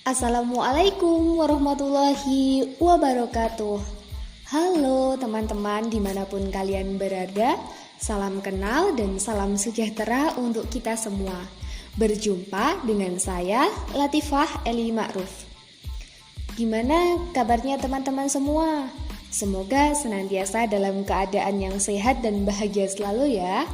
Assalamualaikum warahmatullahi wabarakatuh. Halo teman-teman dimanapun kalian berada. Salam kenal dan salam sejahtera untuk kita semua. Berjumpa dengan saya Latifah Eli Ma'ruf. Gimana kabarnya teman-teman semua? Semoga senantiasa dalam keadaan yang sehat dan bahagia selalu ya.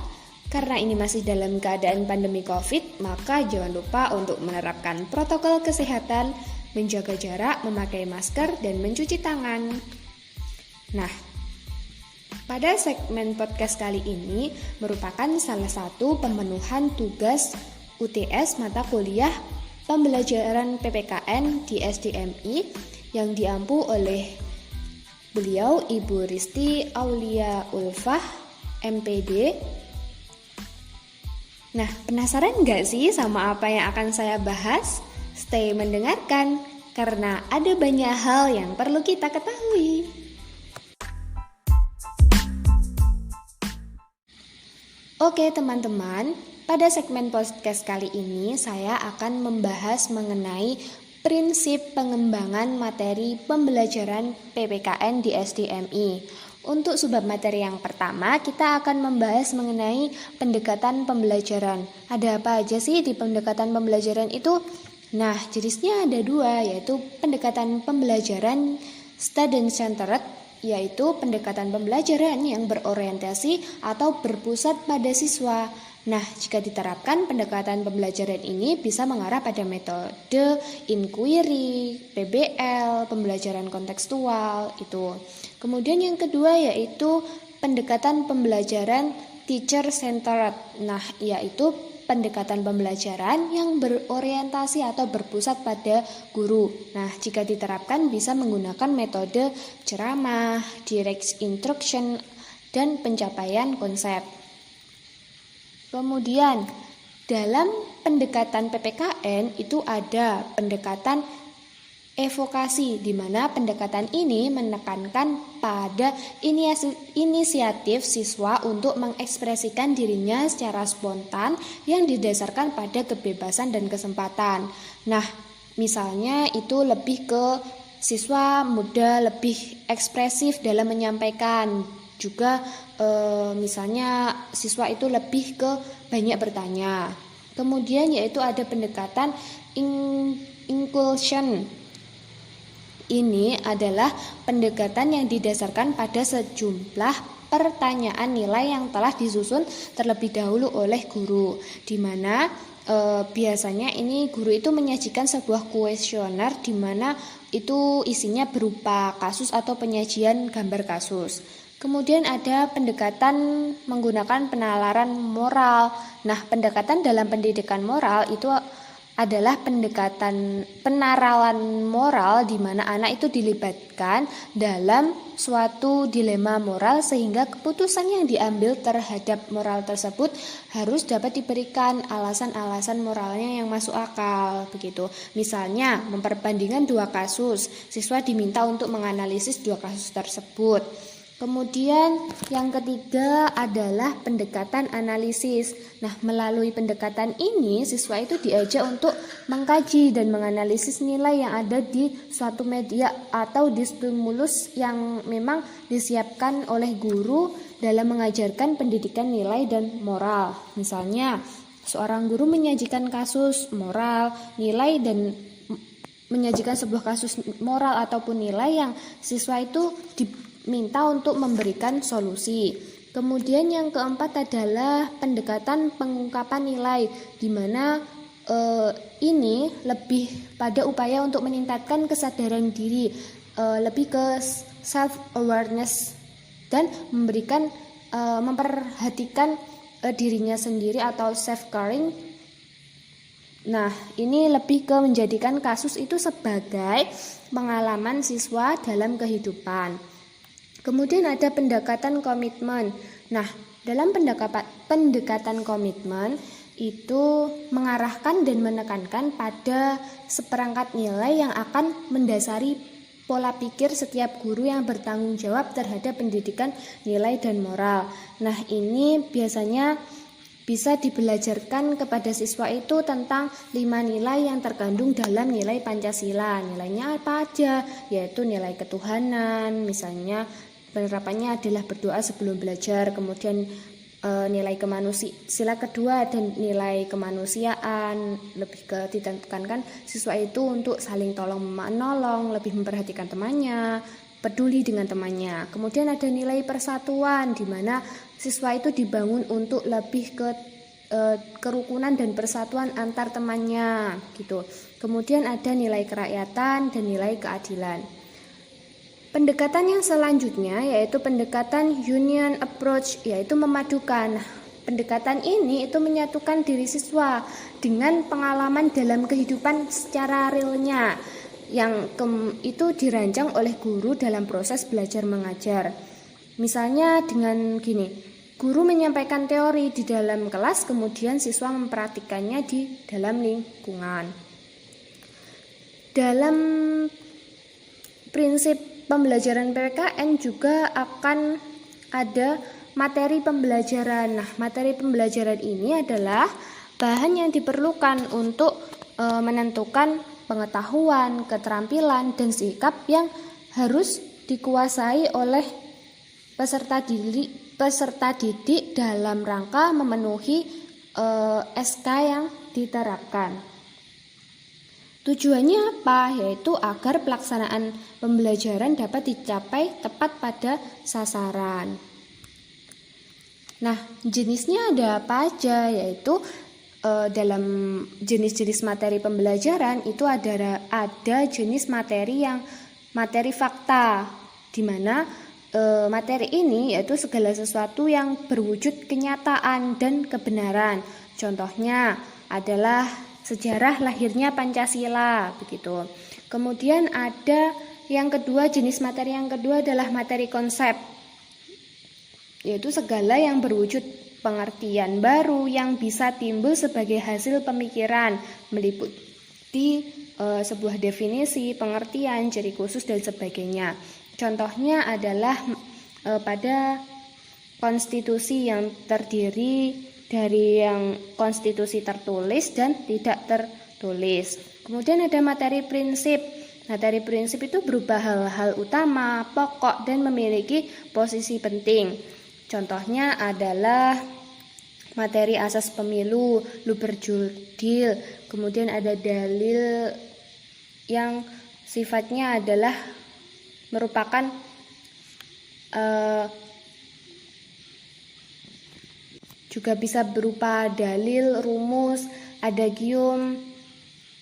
Karena ini masih dalam keadaan pandemi COVID, maka jangan lupa untuk menerapkan protokol kesehatan, menjaga jarak, memakai masker, dan mencuci tangan. Nah, pada segmen podcast kali ini merupakan salah satu pemenuhan tugas UTS mata kuliah pembelajaran PPKN di SDMI yang diampu oleh beliau Ibu Risti Aulia Ulfah, MPD. Nah, penasaran nggak sih sama apa yang akan saya bahas? Stay mendengarkan, karena ada banyak hal yang perlu kita ketahui. Oke teman-teman, pada segmen podcast kali ini saya akan membahas mengenai prinsip pengembangan materi pembelajaran PPKN di SDMI. Untuk subbab materi yang pertama, kita akan membahas mengenai pendekatan pembelajaran. Ada apa aja sih di pendekatan pembelajaran itu? Nah, jenisnya ada dua, yaitu pendekatan pembelajaran student-centered, yaitu pendekatan pembelajaran yang berorientasi atau berpusat pada siswa. Nah, jika diterapkan pendekatan pembelajaran ini bisa mengarah pada metode inquiry, PBL, pembelajaran kontekstual itu. Kemudian yang kedua yaitu pendekatan pembelajaran teacher-centered. Nah, yaitu pendekatan pembelajaran yang berorientasi atau berpusat pada guru. Nah, jika diterapkan bisa menggunakan metode ceramah, direct instruction, dan pencapaian konsep. Kemudian, dalam pendekatan PPKN itu ada pendekatan evokasi, di mana pendekatan ini menekankan pada inisiatif siswa untuk mengekspresikan dirinya secara spontan yang didasarkan pada kebebasan dan kesempatan. Nah, misalnya itu lebih ke siswa muda lebih ekspresif dalam menyampaikan. Juga misalnya siswa itu lebih ke banyak bertanya. Kemudian yaitu ada pendekatan inclusion. Ini adalah pendekatan yang didasarkan pada sejumlah pertanyaan nilai yang telah disusun terlebih dahulu oleh guru, di mana biasanya ini guru itu menyajikan sebuah kuesioner di mana itu isinya berupa kasus atau penyajian gambar kasus. Kemudian ada pendekatan menggunakan penalaran moral. Nah, pendekatan dalam pendidikan moral itu adalah pendekatan penaralan moral di mana anak itu dilibatkan dalam suatu dilema moral sehingga keputusan yang diambil terhadap moral tersebut harus dapat diberikan alasan-alasan moralnya yang masuk akal begitu. Misalnya, memperbandingkan dua kasus, siswa diminta untuk menganalisis dua kasus tersebut. Kemudian yang ketiga adalah pendekatan analisis. Nah, melalui pendekatan ini siswa itu diajak untuk mengkaji dan menganalisis nilai yang ada di suatu media atau di stimulus yang memang disiapkan oleh guru dalam mengajarkan pendidikan nilai dan moral. Misalnya, seorang guru menyajikan kasus moral, nilai dan menyajikan sebuah kasus moral ataupun nilai yang siswa itu diminta untuk memberikan solusi. Kemudian yang keempat adalah pendekatan pengungkapan nilai, di mana ini lebih pada upaya untuk meningkatkan kesadaran diri, lebih ke self awareness dan memberikan memperhatikan dirinya sendiri atau self caring. Nah, ini lebih ke menjadikan kasus itu sebagai pengalaman siswa dalam kehidupan. Kemudian ada pendekatan komitmen. Nah, dalam pendekatan komitmen itu mengarahkan dan menekankan pada seperangkat nilai yang akan mendasari pola pikir setiap guru yang bertanggung jawab terhadap pendidikan nilai dan moral. Nah, ini biasanya bisa dibelajarkan kepada siswa itu tentang 5 nilai yang terkandung dalam nilai Pancasila. Nilainya apa aja? Yaitu nilai ketuhanan, misalnya penerapannya adalah berdoa sebelum belajar, kemudian nilai sila kedua dan nilai kemanusiaan, lebih ke ditekankan siswa itu untuk saling tolong menolong, lebih memperhatikan temannya, peduli dengan temannya. Kemudian ada nilai persatuan, di mana siswa itu dibangun untuk lebih ke kerukunan dan persatuan antar temannya gitu. Kemudian ada nilai kerakyatan dan nilai keadilan. Pendekatan yang selanjutnya yaitu pendekatan union approach, yaitu memadukan. Pendekatan ini itu menyatukan diri siswa dengan pengalaman dalam kehidupan secara realnya yang itu dirancang oleh guru dalam proses belajar mengajar. Misalnya dengan gini, guru menyampaikan teori di dalam kelas, kemudian siswa mempraktikkannya di dalam lingkungan. Dalam prinsip pembelajaran PPKN juga akan ada materi pembelajaran. Nah, materi pembelajaran ini adalah bahan yang diperlukan untuk menentukan pengetahuan, keterampilan, dan sikap yang harus dikuasai oleh peserta didik dalam rangka memenuhi SK yang diterapkan. Tujuannya apa? Yaitu agar pelaksanaan pembelajaran dapat dicapai tepat pada sasaran. Nah, jenisnya ada apa aja? Yaitu dalam jenis-jenis materi pembelajaran itu ada jenis materi yang materi fakta, di mana materi ini yaitu segala sesuatu yang berwujud kenyataan dan kebenaran. Contohnya adalah sejarah lahirnya Pancasila, begitu. Kemudian ada yang kedua, jenis materi yang kedua adalah materi konsep, yaitu segala yang berwujud pengertian baru yang bisa timbul sebagai hasil pemikiran, meliputi sebuah definisi, pengertian, ciri khusus, dan sebagainya. Contohnya adalah pada konstitusi yang terdiri dari yang konstitusi tertulis dan tidak tertulis. Kemudian ada materi prinsip. Materi prinsip itu berupa hal-hal utama, pokok, dan memiliki posisi penting. Contohnya adalah materi asas pemilu, luber jurdil. Kemudian ada dalil yang sifatnya adalah merupakan juga bisa berupa dalil, rumus, adagium,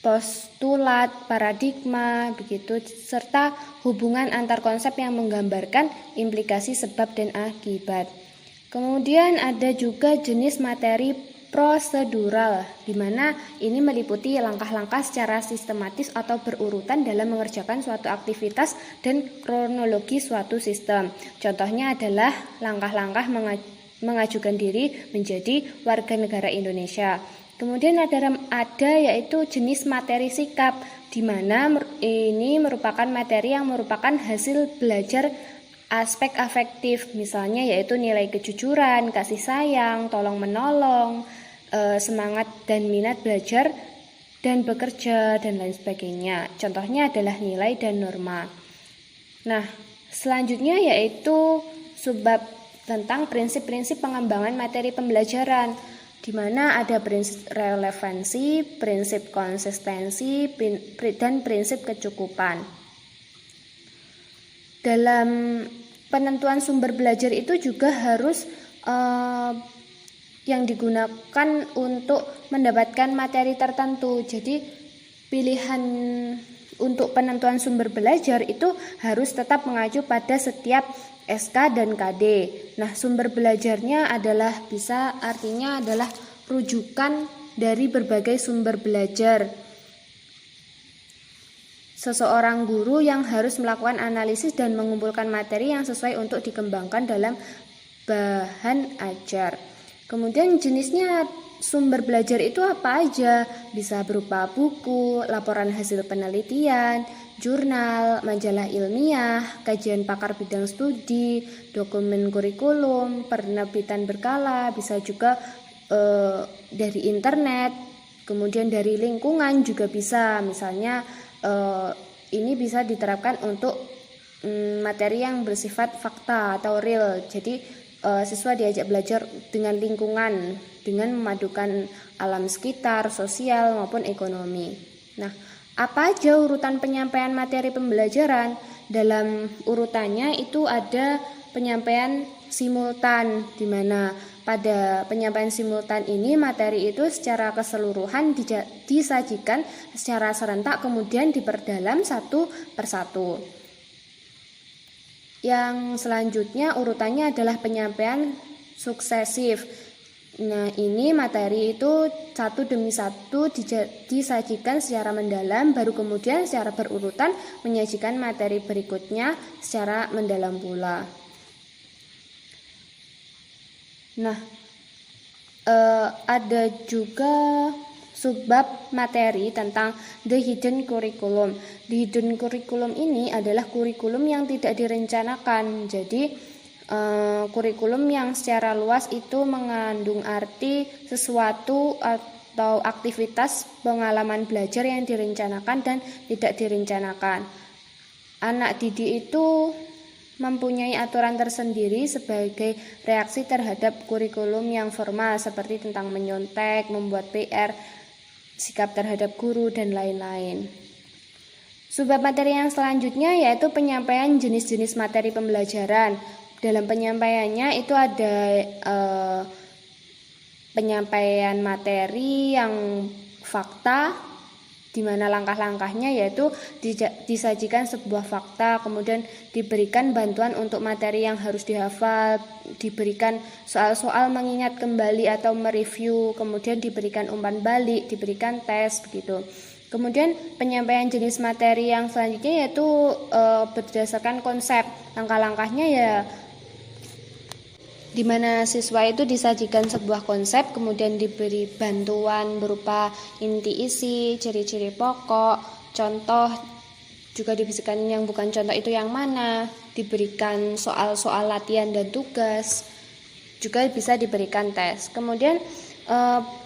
postulat, paradigma, begitu, serta hubungan antar konsep yang menggambarkan implikasi sebab dan akibat. Kemudian ada juga jenis materi prosedural, di mana ini meliputi langkah-langkah secara sistematis atau berurutan dalam mengerjakan suatu aktivitas dan kronologi suatu sistem. Contohnya adalah langkah-langkah mengajukan diri menjadi warga negara Indonesia. Kemudian ada yaitu jenis materi sikap, di mana ini merupakan materi yang merupakan hasil belajar aspek afektif, misalnya yaitu nilai kejujuran, kasih sayang, tolong menolong, semangat dan minat belajar dan bekerja, dan lain sebagainya. Contohnya adalah nilai dan norma. Nah, selanjutnya yaitu subbab tentang prinsip-prinsip pengembangan materi pembelajaran, di mana ada prinsip relevansi, prinsip konsistensi, dan prinsip kecukupan. Dalam penentuan sumber belajar itu juga harus yang digunakan untuk mendapatkan materi tertentu. Jadi pilihan untuk penentuan sumber belajar itu harus tetap mengacu pada setiap SK dan KD. Nah, sumber belajarnya artinya adalah rujukan dari berbagai sumber belajar. Seseorang guru yang harus melakukan analisis dan mengumpulkan materi yang sesuai untuk dikembangkan dalam bahan ajar. Kemudian jenisnya sumber belajar itu apa aja? Bisa berupa buku, laporan hasil penelitian, jurnal, majalah ilmiah, kajian pakar bidang studi, dokumen kurikulum, penerbitan berkala, bisa juga dari internet, kemudian dari lingkungan juga bisa. Misalnya ini bisa diterapkan untuk materi yang bersifat fakta atau real. Jadi siswa diajak belajar dengan lingkungan dengan memadukan alam sekitar, sosial maupun ekonomi. Nah, apa aja urutan penyampaian materi pembelajaran? Dalam urutannya itu ada penyampaian simultan, di mana pada penyampaian simultan ini materi itu secara keseluruhan disajikan secara serentak kemudian diperdalam satu persatu. Yang selanjutnya urutannya adalah penyampaian suksesif. Nah, ini materi itu satu demi satu disajikan secara mendalam, baru kemudian secara berurutan menyajikan materi berikutnya secara mendalam pula. Nah, ada juga subbab materi tentang the hidden curriculum. The hidden curriculum ini adalah kurikulum yang tidak direncanakan. Jadi kurikulum yang secara luas itu mengandung arti sesuatu atau aktivitas pengalaman belajar yang direncanakan dan tidak direncanakan. Anak didik itu mempunyai aturan tersendiri sebagai reaksi terhadap kurikulum yang formal seperti tentang menyontek, membuat PR, sikap terhadap guru, dan lain-lain. Subbab materi yang selanjutnya yaitu penyampaian jenis-jenis materi pembelajaran. Dalam penyampaiannya itu ada penyampaian materi yang fakta, di mana langkah-langkahnya yaitu disajikan sebuah fakta, kemudian diberikan bantuan untuk materi yang harus dihafal, diberikan soal-soal mengingat kembali atau mereview, kemudian diberikan umpan balik, diberikan tes begitu. Kemudian penyampaian jenis materi yang selanjutnya yaitu berdasarkan konsep. Langkah-langkahnya ya di mana siswa itu disajikan sebuah konsep, kemudian diberi bantuan berupa inti isi, ciri-ciri pokok, contoh, juga dibisikan yang bukan contoh itu yang mana, diberikan soal-soal latihan dan tugas, juga bisa diberikan tes. Kemudian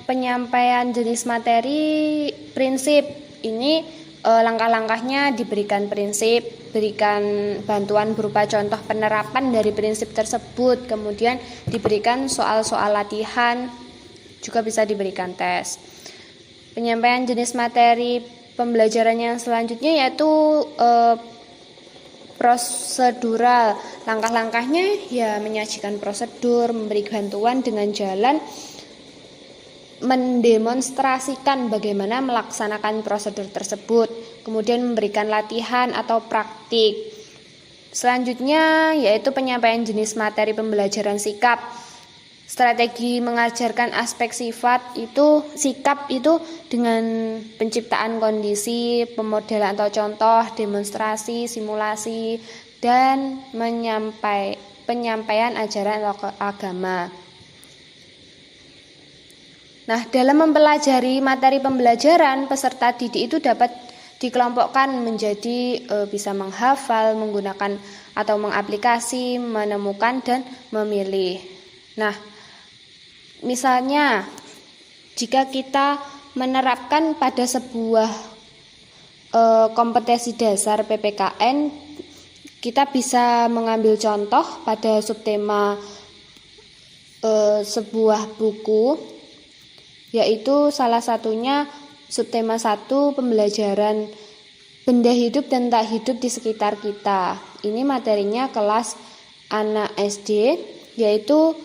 penyampaian jenis materi prinsip ini langkah-langkahnya diberikan prinsip, berikan bantuan berupa contoh penerapan dari prinsip tersebut, kemudian diberikan soal-soal latihan, juga bisa diberikan tes. Penyampaian jenis materi pembelajaran yang selanjutnya yaitu prosedural. Langkah-langkahnya ya menyajikan prosedur, memberi bantuan dengan jalan mendemonstrasikan bagaimana melaksanakan prosedur tersebut, kemudian memberikan latihan atau praktik. Selanjutnya yaitu penyampaian jenis materi pembelajaran sikap. Strategi mengajarkan aspek sikap itu dengan penciptaan kondisi, pemodelan atau contoh, demonstrasi, simulasi, dan penyampaian ajaran agama. Nah, dalam mempelajari materi pembelajaran, peserta didik itu dapat dikelompokkan menjadi bisa menghafal, menggunakan atau mengaplikasi, menemukan, dan memilih. Nah, misalnya jika kita menerapkan pada sebuah kompetensi dasar PPKN, kita bisa mengambil contoh pada subtema sebuah buku, yaitu salah satunya subtema 1 pembelajaran benda hidup dan tak hidup di sekitar kita. Ini materinya kelas anak SD, yaitu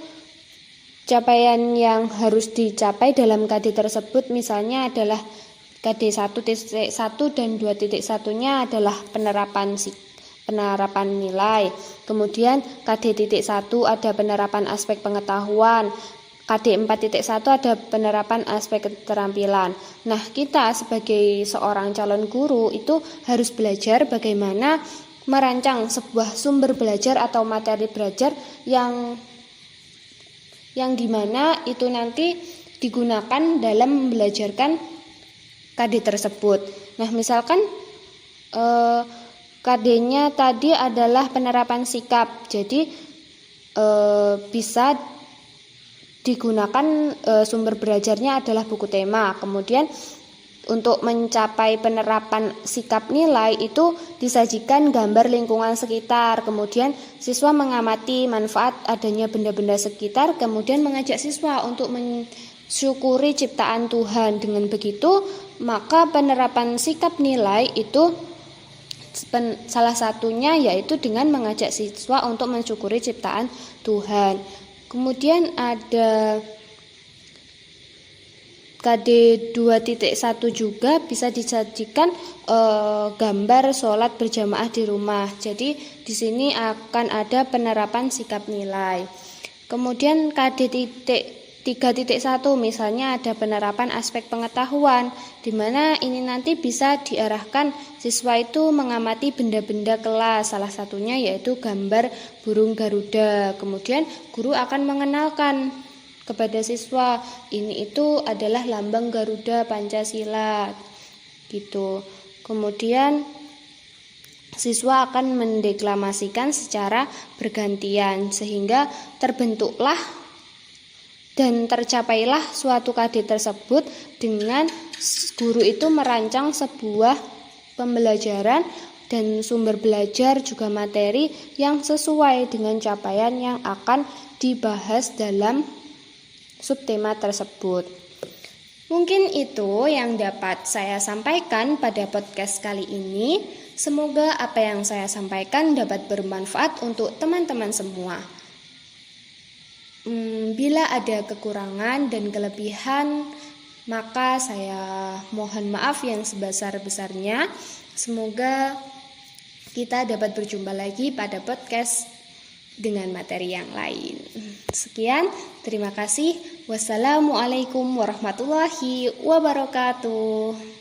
capaian yang harus dicapai dalam KD tersebut misalnya adalah KD 1.1 dan 2.1-nya adalah penerapan nilai. Kemudian KD 1 ada penerapan aspek pengetahuan. KD 4.1 ada penerapan aspek keterampilan. Nah, kita sebagai seorang calon guru itu harus belajar bagaimana merancang sebuah sumber belajar atau materi belajar yang dimana itu nanti digunakan dalam belajarkan KD tersebut. Nah, misalkan KD-nya tadi adalah penerapan sikap, jadi bisa digunakan sumber belajarnya adalah buku tema. Kemudian untuk mencapai penerapan sikap nilai itu disajikan gambar lingkungan sekitar. Kemudian siswa mengamati manfaat adanya benda-benda sekitar, kemudian mengajak siswa untuk mensyukuri ciptaan Tuhan. Dengan begitu, maka penerapan sikap nilai itu salah satunya yaitu dengan mengajak siswa untuk mensyukuri ciptaan Tuhan. Kemudian ada KD 2.1 juga bisa disajikan gambar sholat berjamaah di rumah. Jadi di sini akan ada penerapan sikap nilai. Kemudian KD 3.1 misalnya ada penerapan aspek pengetahuan, di mana ini nanti bisa diarahkan siswa itu mengamati benda-benda kelas, salah satunya yaitu gambar burung Garuda. Kemudian guru akan mengenalkan kepada siswa ini itu adalah lambang Garuda Pancasila gitu. Kemudian siswa akan mendeklamasikan secara bergantian sehingga terbentuklah dan tercapailah suatu KD tersebut dengan guru itu merancang sebuah pembelajaran dan sumber belajar juga materi yang sesuai dengan capaian yang akan dibahas dalam subtema tersebut. Mungkin itu yang dapat saya sampaikan pada podcast kali ini. Semoga apa yang saya sampaikan dapat bermanfaat untuk teman-teman semua. Bila ada kekurangan dan kelebihan, maka saya mohon maaf yang sebesar-besarnya. Semoga kita dapat berjumpa lagi pada podcast dengan materi yang lain. Sekian, terima kasih. Wassalamualaikum warahmatullahi wabarakatuh.